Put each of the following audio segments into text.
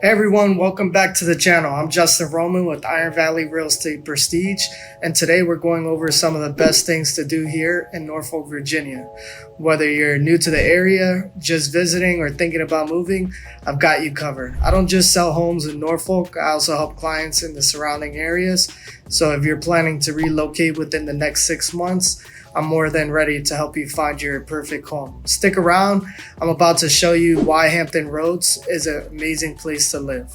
Hey everyone, welcome back to the channel. I'm Justin Roman with Iron Valley Real Estate Prestige, and today we're going over some of the best things to do here in Norfolk, Virginia. Whether you're new to the area, just visiting, or thinking about moving, I've got you covered. I don't just sell homes in Norfolk, I also help clients in the surrounding areas. So if you're planning to relocate within the next 6 months, I'm more than ready to help you find your perfect home. Stick around. I'm about to show you why Hampton Roads is an amazing place to live.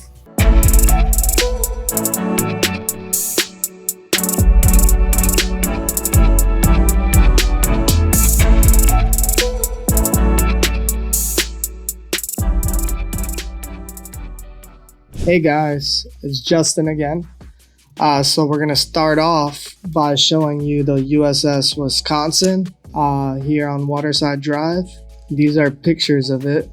Hey guys, it's Justin again. So we're gonna start off by showing you the USS Wisconsin here on Waterside Drive. These are pictures of it.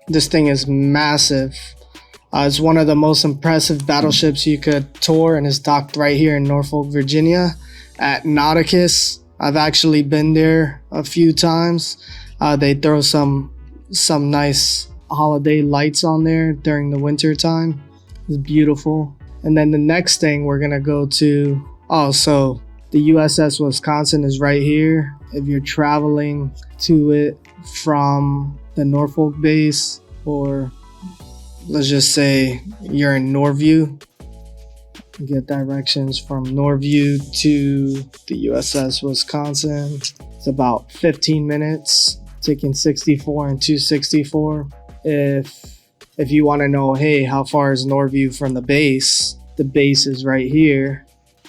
This thing is massive. It's one of the most impressive battleships you could tour, and is docked right here in Norfolk, Virginia at Nauticus. I've actually been there a few times. They throw some nice holiday lights on there during the winter time. It's beautiful. And then the next thing we're gonna go to, so the USS Wisconsin is right here. If you're traveling to it from the Norfolk base, or let's just say you're in Norview, you get directions from Norview to the USS Wisconsin. It's about 15 minutes, taking 64 and 264. If you want to know, hey, how far is Norview from the base is right here.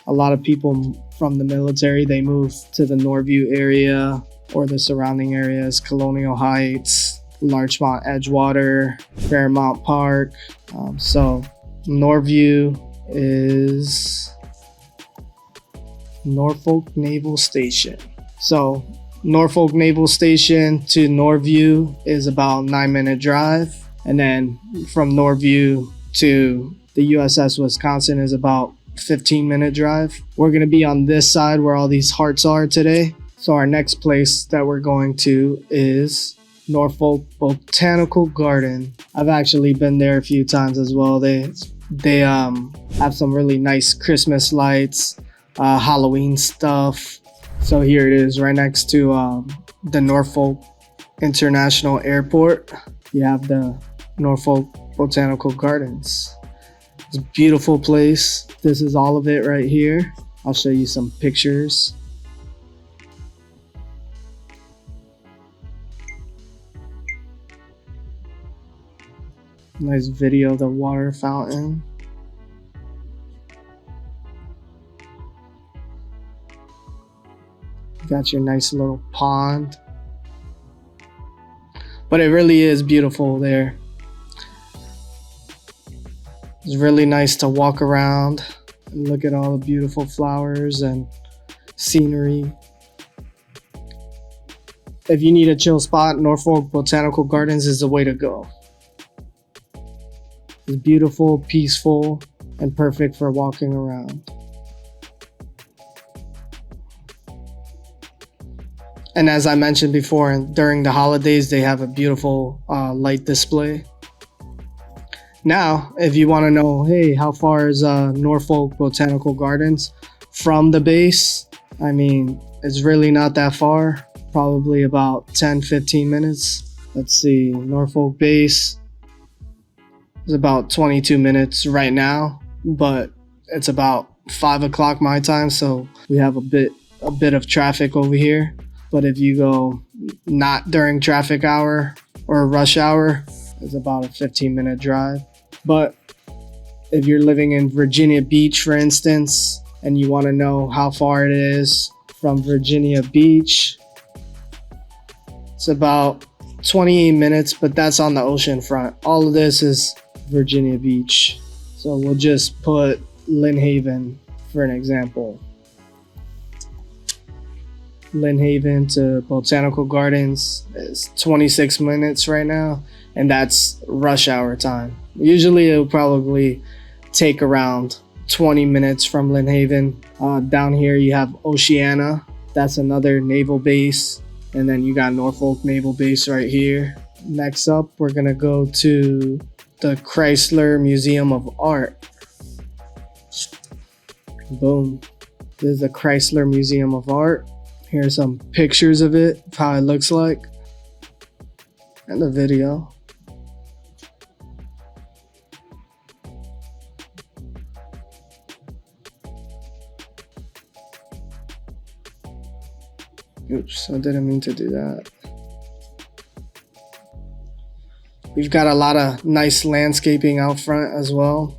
A lot of people from the military, they move to the Norview area or the surrounding areas, Colonial Heights, Larchmont, Edgewater, Fairmount Park. So Norview is Norfolk Naval Station. So Norfolk Naval Station to Norview is about 9-minute drive. And then from Norview to the USS Wisconsin is about 15-minute drive. We're gonna be on this side where all these hearts are today. So our next place that we're going to is Norfolk Botanical Garden. I've actually been there a few times as well. They have some really nice Christmas lights, Halloween stuff. So here it is, right next to the Norfolk International Airport. You have the Norfolk Botanical Gardens. It's a beautiful place. This is all of it right here. I'll show you some pictures. Nice video of the water fountain. Got your nice little pond. But it really is beautiful there. It's really nice to walk around and look at all the beautiful flowers and scenery. If you need a chill spot, Norfolk Botanical Gardens is the way to go. It's beautiful, peaceful, and perfect for walking around. And as I mentioned before, during the holidays, they have a beautiful light display. Now, if you want to know, hey, how far is Norfolk Botanical Gardens from the base? I mean, it's really not that far, probably about 10-15 minutes. Let's see, Norfolk base is about 22 minutes right now, but it's about 5 o'clock my time, so we have a bit of traffic over here. But if you go not during traffic hour or rush hour, it's about a 15-minute drive. But if you're living in Virginia Beach, for instance, and you want to know how far it is from Virginia Beach, it's about 28 minutes, but that's on the ocean front. All of this is Virginia Beach. So we'll just put Lynn Haven for an example. Lynn Haven to Botanical Gardens is 26 minutes right now, and that's rush hour time. Usually it'll probably take around 20 minutes from Lynn Haven. Down here you have Oceana. That's another naval base. And then you got Norfolk Naval Base right here. Next up, we're gonna go to the Chrysler Museum of Art. Boom. This is the Chrysler Museum of Art. Here's some pictures of it, how it looks like, and the video. Oops, I didn't mean to do that. We've got a lot of nice landscaping out front as well.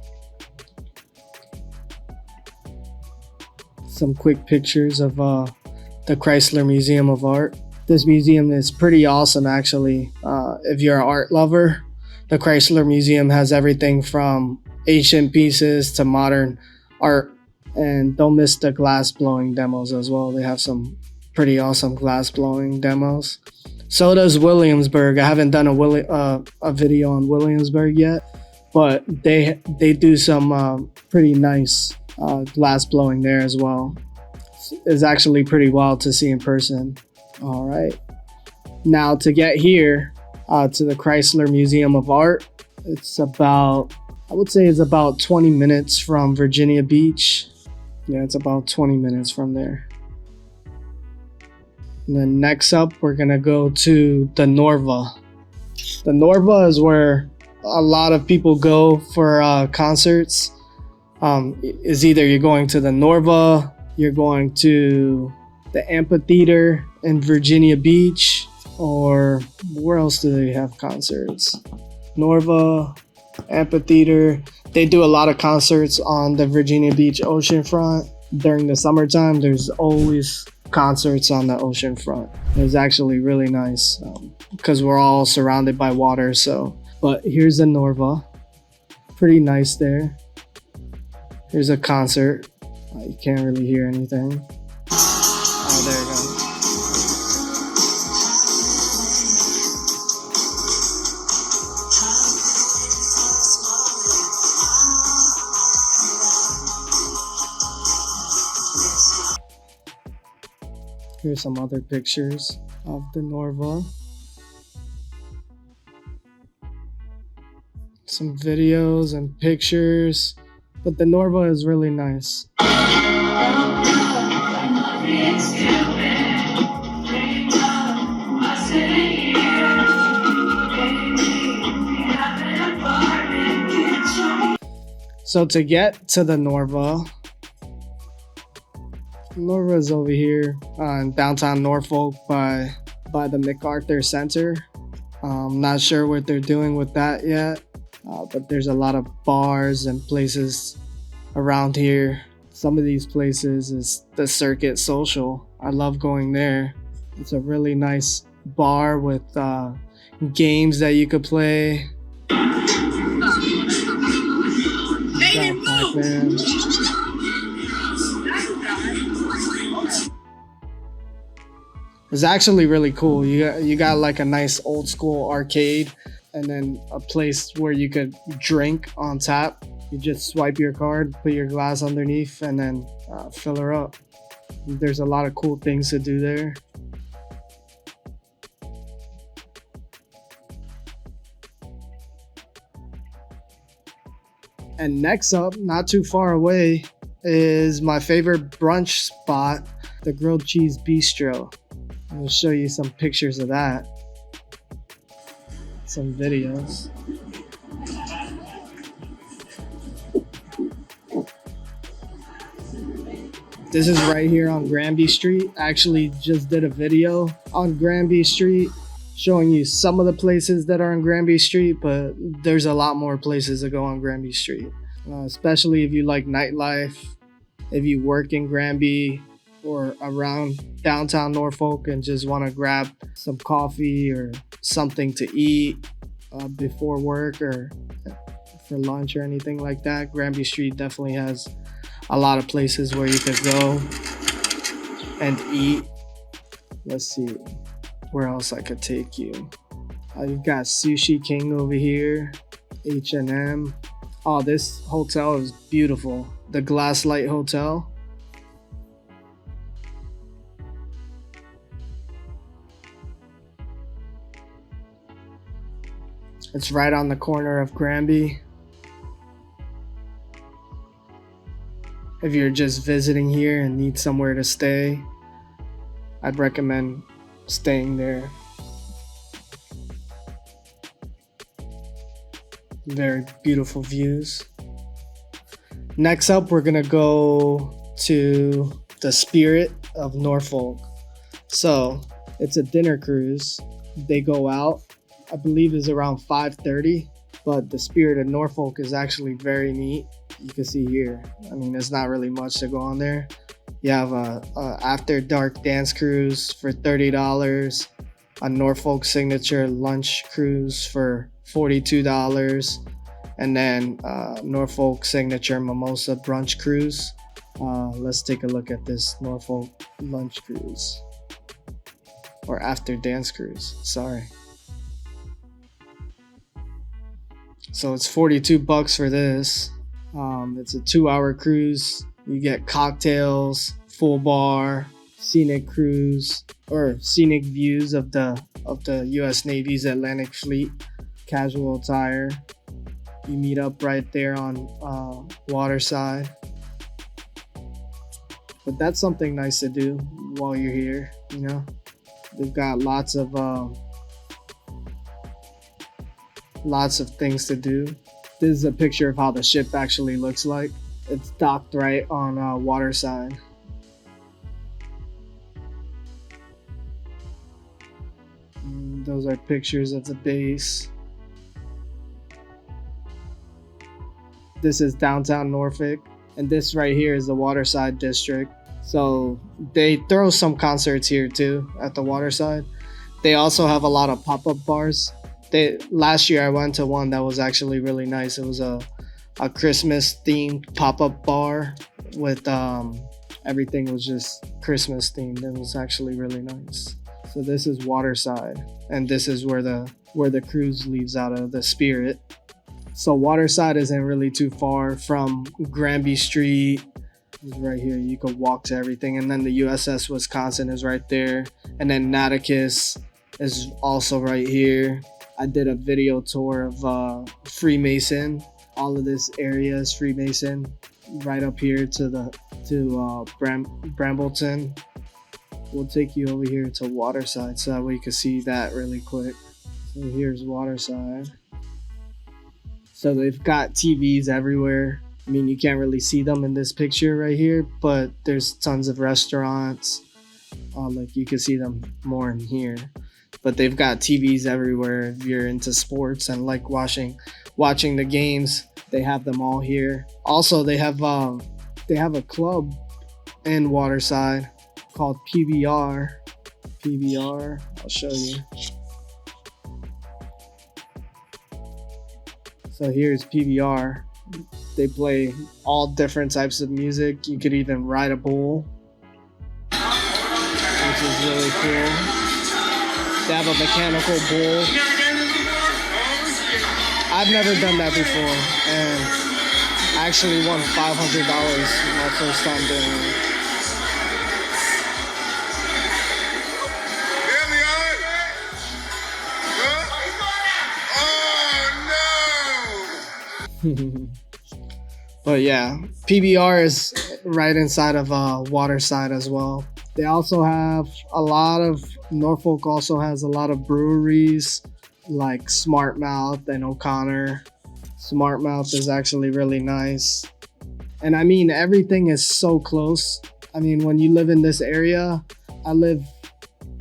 Some quick pictures of the Chrysler Museum of Art. This museum is pretty awesome actually. If you're an art lover, the Chrysler Museum has everything from ancient pieces to modern art. And don't miss the glass blowing demos as well. They have some pretty awesome glass blowing demos. So does Williamsburg. I haven't done a video on Williamsburg yet, but they do some pretty nice glass blowing there as well. It's actually pretty wild to see in person. All right, now to get here to the Chrysler Museum of Art, it's about, I would say it's about 20 minutes from Virginia Beach. Yeah, it's about 20 minutes from there. And then next up, we're gonna go to the Norva. The Norva is where a lot of people go for concerts. Is either you're going to the Norva, you're going to the amphitheater in Virginia Beach, or where else do they have concerts? Norva, amphitheater. They do a lot of concerts on the Virginia Beach oceanfront. During the summertime, there's always concerts on the oceanfront. It's actually really nice because we're all surrounded by water. So, but here's the Norva. Pretty nice there. Here's a concert. You can't really hear anything. Oh, there you go. Here's some other pictures of the Norva. Some videos and pictures, but the Norva is really nice. So to get to the Norva is over here in downtown Norfolk by the MacArthur Center. I'm not sure what they're doing with that yet, but there's a lot of bars and places around here. Some of these places is the Circuit Social. I love going there. It's a really nice bar with games that you could play. Pac-Man. It's actually really cool. You got like a nice old school arcade, and then a place where you could drink on tap. You just swipe your card, put your glass underneath, and then fill her up. There's a lot of cool things to do there. And next up, not too far away, is my favorite brunch spot, the Grilled Cheese Bistro. I'm gonna show you some pictures of that, some videos. This is right here on Granby Street. I actually just did a video on Granby Street showing you some of the places that are on Granby Street, but there's a lot more places to go on Granby Street, especially if you like nightlife, if you work in Granby or around downtown Norfolk and just want to grab some coffee or something to eat before work or for lunch or anything like that. Granby Street definitely has a lot of places where you could go and eat. Let's see where else I could take you. You've got Sushi King over here, H&M. Oh, this hotel is beautiful. The Glasslight Hotel. It's right on the corner of Granby. If you're just visiting here and need somewhere to stay, I'd recommend staying there. Very beautiful views. Next up, we're gonna go to the Spirit of Norfolk. So it's a dinner cruise. They go out, I believe is around 5:30, but the Spirit of Norfolk is actually very neat. You can see here, I mean, there's not really much to go on there. You have a after dark dance cruise for $30, a Norfolk signature lunch cruise for $42, and then Norfolk signature mimosa brunch cruise. Let's take a look at this Norfolk lunch cruise, or after dance cruise, sorry. So it's $42 for this. It's a 2-hour cruise. You get cocktails, full bar, scenic cruise, or scenic views of the U.S. Navy's Atlantic Fleet, casual attire. You meet up right there on waterside. But that's something nice to do while you're here, you know. They've got lots of things to do. This is a picture of how the ship actually looks like. It's docked right on waterside. And those are pictures of the base. This is downtown Norfolk, and this right here is the Waterside District. So they throw some concerts here too at the Waterside. They also have a lot of pop-up bars. Last year I went to one that was actually really nice. It was a Christmas themed pop-up bar with everything was just Christmas themed. It was actually really nice. So this is Waterside, and this is where the cruise leaves out of the Spirit. So Waterside isn't really too far from Granby Street. It's right here. You can walk to everything, and then the USS Wisconsin is right there, and then Nauticus is also right here. I did a video tour of Freemason. All of this area is Freemason. Right up here to Brambleton. We'll take you over here to Waterside so that way you can see that really quick. So here's Waterside. So they've got TVs everywhere. I mean, you can't really see them in this picture right here, but there's tons of restaurants. Like you can see them more in here. But they've got TVs everywhere. If you're into sports and like watching the games, they have them all here. Also, they have a club in Waterside called PBR. PBR, I'll show you. So here's PBR. They play all different types of music. You could even ride a bull, which is really cool. They have a mechanical bull. I've never done that before, and I actually won $500 my first time doing it. But yeah, PBR is right inside of Waterside as well. They also have Norfolk also has a lot of breweries like Smartmouth and O'Connor. Smartmouth is actually really nice. And I mean, everything is so close. I mean, when you live in this area, I live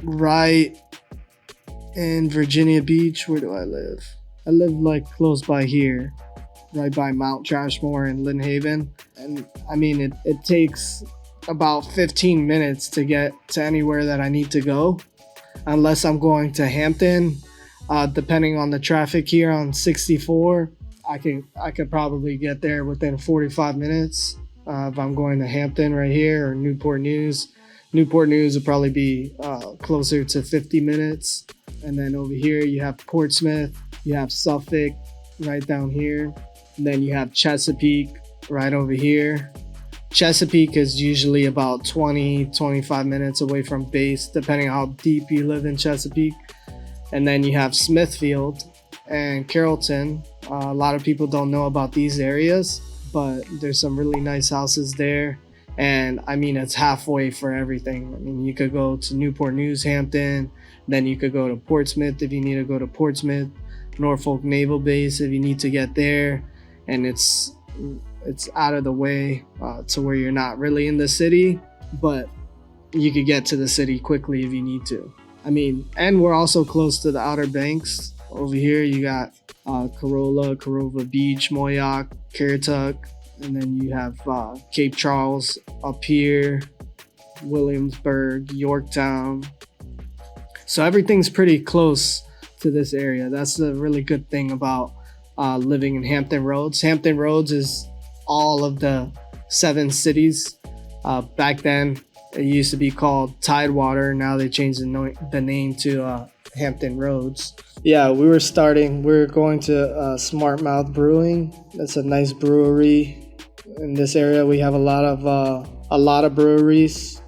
right in Virginia Beach. Where do I live? I live like close by here, right by Mount Trashmore and Lynn Haven. And I mean, it takes about 15 minutes to get to anywhere that I need to go, unless I'm going to Hampton. Depending on the traffic here on 64, I could probably get there within 45 minutes. If I'm going to Hampton right here, or Newport News. Newport News would probably be closer to 50 minutes. And then over here you have Portsmouth, you have Suffolk right down here. And then you have Chesapeake right over here. Chesapeake is usually about 20-25 minutes away from base, depending on how deep you live in Chesapeake. And then you have Smithfield, and Carrollton. A lot of people don't know about these areas, but there's some really nice houses there. And I mean, it's halfway for everything. I mean, you could go to Newport News, Hampton, then you could go to Portsmouth if you need to go to Portsmouth, Norfolk Naval Base if you need to get there, and it's out of the way to where you're not really in the city, but you could get to the city quickly if you need to. I mean, and we're also close to the Outer Banks. Over here, you got Corolla, Corova Beach, Moyock, Currituck, and then you have Cape Charles up here, Williamsburg, Yorktown. So everything's pretty close to this area. That's the really good thing about living in Hampton Roads. Hampton Roads is all of the 7 cities. Back then, it used to be called Tidewater. Now they changed the name to Hampton Roads. Yeah, we're going to Smart Mouth Brewing. That's a nice brewery. In this area, we have a lot of breweries.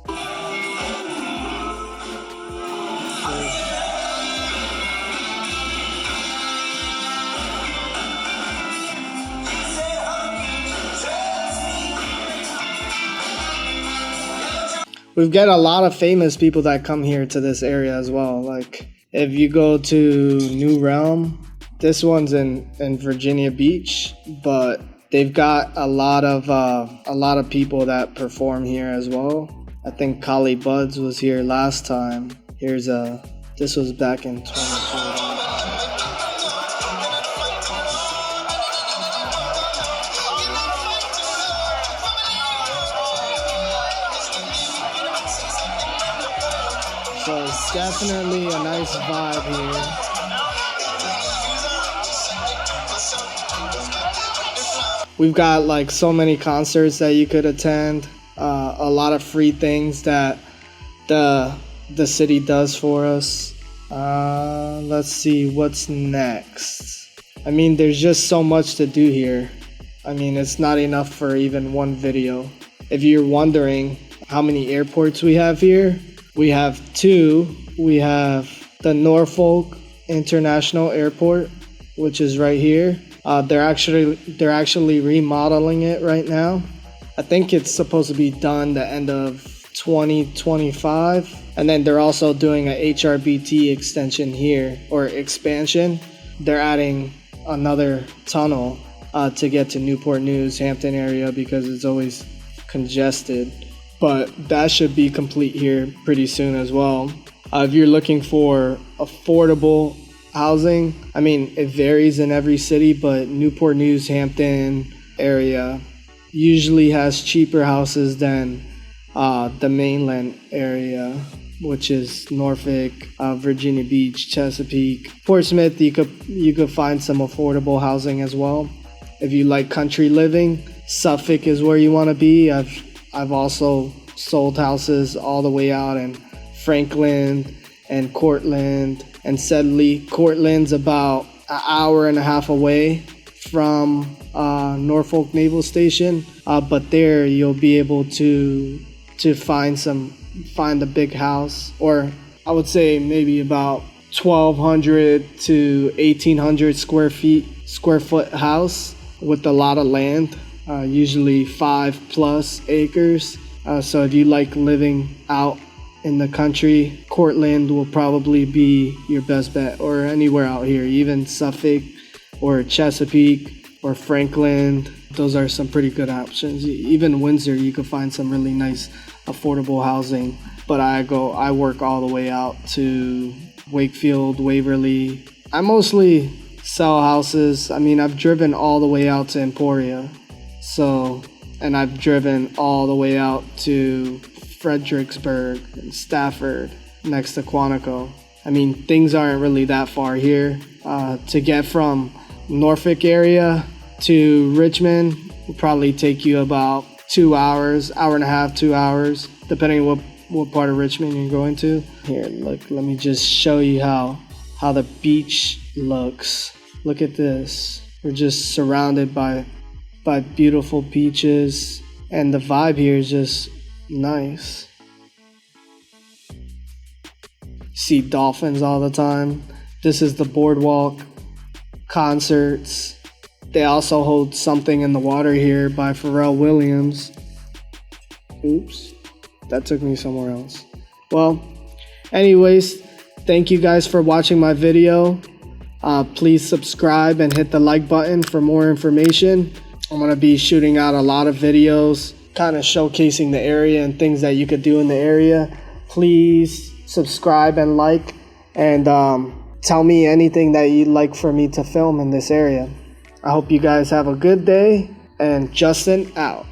We've got a lot of famous people that come here to this area as well. Like if you go to New Realm, this one's in Virginia Beach, but they've got a lot of people that perform here as well. I think Colley Buds was here last time. This was back in 2020. So it's definitely a nice vibe here. We've got like so many concerts that you could attend, a lot of free things that the city does for us. Let's see what's next. I mean, there's just so much to do here. I mean, it's not enough for even one video. If you're wondering how many airports we have here, we have 2. We have the Norfolk International Airport, which is right here. They're actually remodeling it right now. I think it's supposed to be done the end of 2025. And then they're also doing a HRBT extension here, or expansion. They're adding another tunnel to get to Newport News, Hampton area, because it's always congested. But that should be complete here pretty soon as well. If you're looking for affordable housing, I mean, it varies in every city, but Newport News, Hampton area usually has cheaper houses than the mainland area, which is Norfolk, Virginia Beach, Chesapeake, Portsmouth. You could find some affordable housing as well. If you like country living, Suffolk is where you want to be. I've also sold houses all the way out in Franklin and Cortland and Sedley. Cortland's about an hour and a half away from Norfolk Naval Station, but there you'll be able to find a big house, or I would say maybe about 1,200 to 1,800 square foot house with a lot of land. Usually 5+ acres. So if you like living out in the country, Cortland will probably be your best bet, or anywhere out here, even Suffolk or Chesapeake or Franklin. Those are some pretty good options. Even Windsor, you can find some really nice affordable housing. But I work all the way out to Wakefield, Waverly. I mostly sell houses. I mean, I've driven all the way out to Emporia. And I've driven all the way out to Fredericksburg and Stafford next to Quantico. I mean, things aren't really that far here. To get from Norfolk area to Richmond will probably take you about 2 hours, hour and a half, 2 hours, depending on what part of Richmond you're going to. Here, look, let me just show you how the beach looks. Look at this. We're just surrounded by beautiful beaches, and the vibe here is just nice. See dolphins all the time. This is the boardwalk concerts. They also hold Something in the Water here by Pharrell Williams. Oops, that took me somewhere else. Well, anyways, thank you guys for watching my video. Please subscribe and hit the like button for more information. I'm going to be shooting out a lot of videos, kind of showcasing the area and things that you could do in the area. Please subscribe and like, and tell me anything that you'd like for me to film in this area. I hope you guys have a good day, and Justin out.